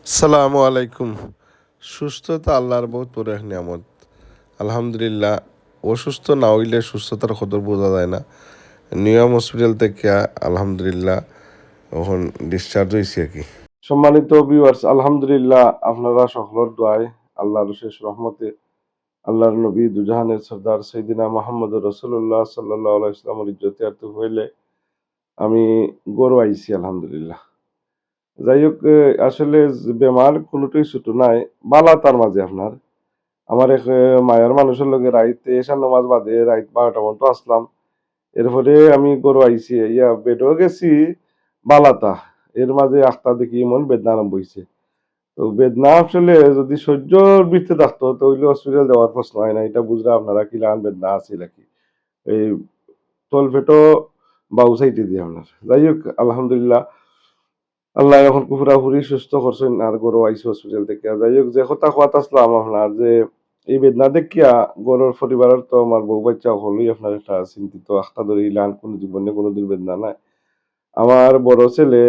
আসসালামু আলাইকুম। সুস্থতা আল্লাহর বহুত বড় এক নিয়ামত। আলহামদুলিল্লাহ। অসুস্থ না হইলে সুস্থতার কদর বোঝা যায় না। নিয়ম হসপিটাল থেকে আলহামদুলিল্লাহ এখন ডিসচার্জ হয়েছি আর কি। সম্মানিত ভিউয়ার্স, আলহামদুলিল্লাহ আপনারা সকলের দোয়ায় আল্লাহর শেষ রহমতে আল্লাহর নবী দুজাহানের সর্দার সৈদিনা মোহাম্মদ রসুল্লাহ সাল্লাহ ইসলামের ইজ্জতে আর হইলে আমি গরু আইছি আলহামদুলিল্লাহ। যাই হোক, আসলে বেমার কোনোটাই ছোট নাই, বালা তার মাঝে আপনার আমার এক মায়ার মানুষের লগে রাইতে এসার নামাজ বাদে রাইত 12টা পর্যন্ত আসলাম। এরপরে আমি গরু আইছি, বেডও গেছি বালাতা। এর মাঝে আখতা দেখি এমন বেদনা আরম্ভ হইছে। তো বেদনা আসলে যদি সহ্যর ভিতরে থাকতো তো হইলে হসপিটাল যাওয়ার প্রশ্ন হয় না। এটা বুঝরা আপনারা কি লাগান বেদনা আছে নাকি এই তলপেটও বা উসাইতে দিয়ে আপনার। যাই হোক, আলহামদুলিল্লাহ আল্লাহ এখন পুরাপুরি সুস্থ করছেন আর গরু আইসি হসপিটাল থেকে। যাই হোক, যে কথা কথা আসলাম আপনার যে এই বেদনা দেখিয়া গরুর পরিবারের তো আমার বউ বাচ্চা হলোই আপনার একটা চিন্তিত আখতা ধরে ইলান কোনো জীবনে কোনোদিন বেদনা নাই। আমার বড় ছেলে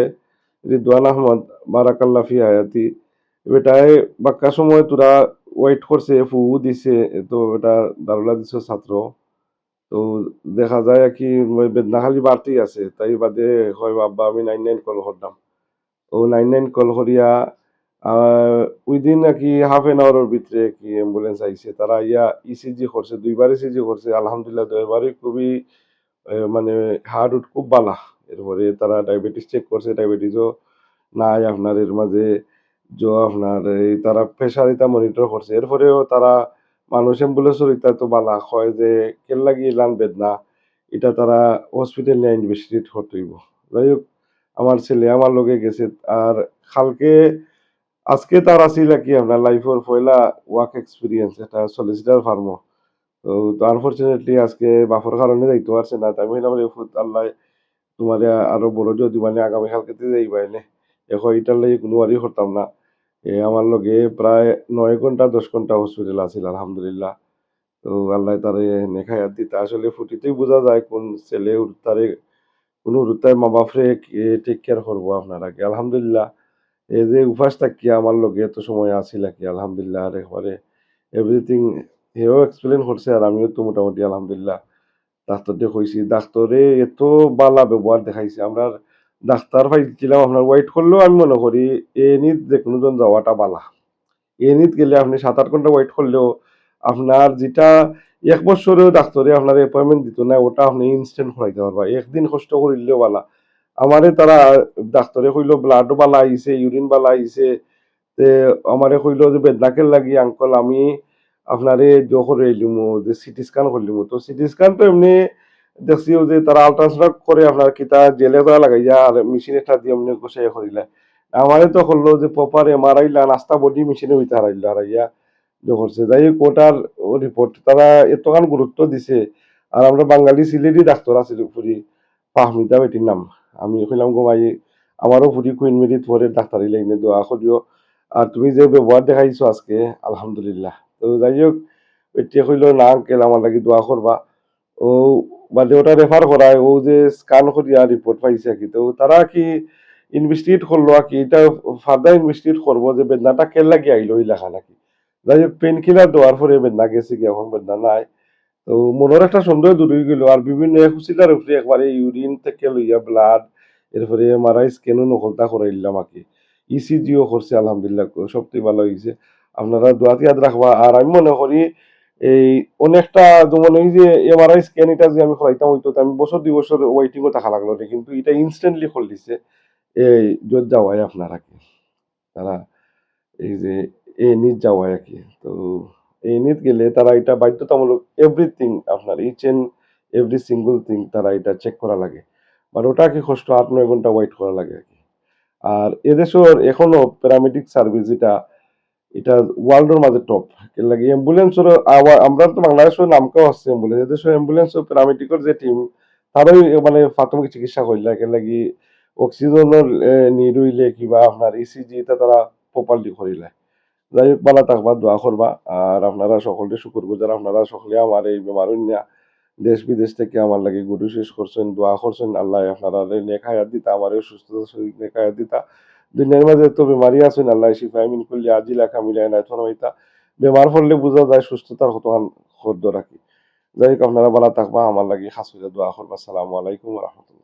রিদওয়ান আহমদ বারাকাল্লা ফি হায়াতি, বেটায় বাক্কা সময় তোরা ওয়েট করছে, ফু দিছে, তো এটা দারুলা দিছে ছাত্র। তো দেখা যায় আর কি বেদনা খালি বাড়তি আছে, তাই বাদে হয় বাবা আমি 99 কল করতাম। ও 99 কল করিয়া উইদিন নাকি হাফ এন আওয়ারের ভিতরে কি অ্যাম্বুলেন্স আইছে, তারা ইসিজি করছে, দুইবার ইসিজি করছে, আলহামদুলিল্লাহ দুইবারই খুবই মানে হার্ট খুব বালা। এরপরে তারা ডায়াবেটিস চেক করছে, ডায়াবেটিসও নাই আপনার এর মাঝে। আপনার এই তারা প্রেশার এটা মনিটর করছে, এরপরেও তারা মানুষ অ্যাম্বুলেন্সের এটা তো বালা হয় যে কেন লাগি ইলান বেদনা, এটা তারা হসপিটাল নিয়ে ইনভেস্টিগেট করতে হইব। যাই হোক, আমার ছেলে আমার লগে গেছে। আর কালকে আজকে তার আছিল কি আপনার লাইফের পয়লা ওয়ার্ক এক্সপিরিয়েন্স, এটা সলিসিটার ফার্মো। তো আনফরচুনেটলি আজকে বাপর কারণে যাইতে পারছে না। তাই বললাম রে ফুত আল্লাহ তোমার আরো বড় যদি মানে আগামী কালকে যাইবাই নে, এখন এটার লাগে কোনো ওয়ারি করতাম না। আমার লগে প্রায় 9 ঘন্টা 10 ঘন্টা হসপিটাল আছিল আলহামদুলিল্লাহ। তো আল্লাহ তারে নেখায়াত দিতে আসলে ফুটিতেই বোঝা যায় কোন ছেলে তারে কোন তার মা বাপরে টেক কেয়ার করবো আপনারা কি আলহামদুলিল্লাহ। এই যে উপাস থাকি আমার লগে এত সময় আছিল কি আলহামদুলিল্লাহ, আর একবারে এভরিথিং হেও এক্সপ্লেন করছে আর আমিও তো মোটামুটি আলহামদুলিল্লাহ ডাক্তারকে কইছি। ডাক্তারে এত বালা ব্যবহার দেখাইছে আমরা। ডাক্তার পাইছিলাম আপনার ওয়েট করলেও আমি মনে করি এনিত যে কোনো জন যাওয়াটা বালা। এনিত গেলে আপনি 7-8 ঘন্টা ওয়েট করলেও আপনার যেটা 1 বছরেও ডাক্তারে আপনার অ্যাপয়েন্টমেন্ট দিত না, ওটা আপনি ইনস্ট্যান্ট করাইতে পারবা, একদিন কষ্ট করিলেও বালা। আমারে তারা ডাক্তারে কইলো ব্লাডও বালা আইছে, ইউরিন বালা আইছে। তে আমারে কইলো যে বেদনাকের লাগি আঙ্কল আমি আপনারে করে এলিমু যে সিটি স্ক্যান করলিমু। তো সিটি স্ক্যান তো এমনি দেখছিও যে তারা আল্ট্রাসাউন্ড করে আপনার কিতা জেলে করা লাগাইয়া আর মেশিন একটা দিয়ে এমনি গোসাইয়া করিলা। আমারে তো করলো যে প্রপার এমআরআই লা নাস্তা বডি মেশিনে হইতে হারাইলো হারাইয়া করছে। যাই হোক, ওটার রিপোর্ট তারা এতখান গুরুত্ব দিছে। আর আমরা বাঙালি সিলেটি ডাক্তার আছিল পুরি ফাহমিদা বেটির নাম। আমি কইলাম ঘুমাই আমারও পুরি কুইন মেরিত পরে ডাক্তারি লাইনে দোয়া করিও। আর তুমি যে ব্যবহার দেখাইছো আজকে আলহামদুলিল্লাহ। তো যাই হোক, এতিয়া কইলো না আঙ্কেল আমার লাগি দোয়া করবা। ও বাদে ওটা রেফার করায় ও যে স্ক্যান করিয়া রিপোর্ট পাইছে কি, তো তারা কি ইনভেস্টিগেট করলো আর কি, এটা ফার্দার ইনভেস্টিগেট করবো যে বেদনাটা কেন লাগি আইলো এই লেখা নাকি। যাই হোক, পেন কিলার দেওয়ার পরে বেদনা গেছে কি, এখন বেদনা নাই। তো মনের একটা সন্দেহ দূর হয়ে গেল। আর বিভিন্ন হুসিলার উপরে একবারে ইউরিন থেকে লইয়া ব্লাড, এরপরে এমআরআই স্ক্যানও নকলতা করাইলাম আর কি। ইসিজিও করছে আলহামদুলিল্লাহ, সবটাই ভালো হয়েছে। আপনারা দোয়াতে ইয়াদ রাখবা। আর আমি মনে করি এই অনেকটা যেমন এই যে এমআরআই স্ক্যান এটা যে আমি করাইতাম হইতো তো আমি বছর 2 বছর ওয়েটিংও থাকা লাগলো না, কিন্তু এটা ইনস্ট্যান্টলি করে দিছে এই যত যাওয়ায় আপনারা কি তারা এই যে নিজ যাওয়ায় আর কি। তো নিত গেলে তারা এটা বাধ্যতামূলক এভরিথিং আপনার each and every single thing তারা এটা চেক করা লাগে। মানে ওটা কি কষ্ট 8-9 ঘন্টা ওয়েট করা লাগে আর কি। আর এদেশের এখনো প্যারামেডিক সার্ভিস যেটা এটা ওয়ার্ল্ডের মাঝে টপ। এর লাগে অ্যাম্বুলেন্সের আমরা তো বাংলাদেশের নামকেও আছে অ্যাম্বুলেন্স, এদেশের অ্যাম্বুলেন্স ও প্যারামেডিকের যে টিম তারাই মানে প্রাথমিক চিকিৎসা করলে এর লাগি অক্সিজেনের নিড হইলে কিবা আপনার ইসিজি এটা তারা প্রপারলি করিলে। যাই হোক, ভালো থাকবা, দোয়া করবা। আর আপনারা সকলে শুকুর গুজার, আপনারা সকলে আমার এই বেমার নিয়া দেশ বিদেশ থেকে আমার লাগে গুরু শেষ করছেন, দোয়া করছেন। আল্লাহ আপনারা নেক হায়াত দিতা, আমারও সুস্থতা শরীর নেক হায়াত দিতা। দুনিয়ার মাঝে তো বেমারি আছেন আল্লাহ শিফা মিন কুল্লি আজিলা কামিলা এনায়েত ফরমাইতা বেমার পড়লে বোঝা যায় সুস্থতার কতখান খদ্দ রাখি যাই হোক আপনারা ভালো থাকবা আমার লাগি খাস করে দোয়া করবা আসসালামু আলাইকুম ওয়া রাহমাতুল্লাহ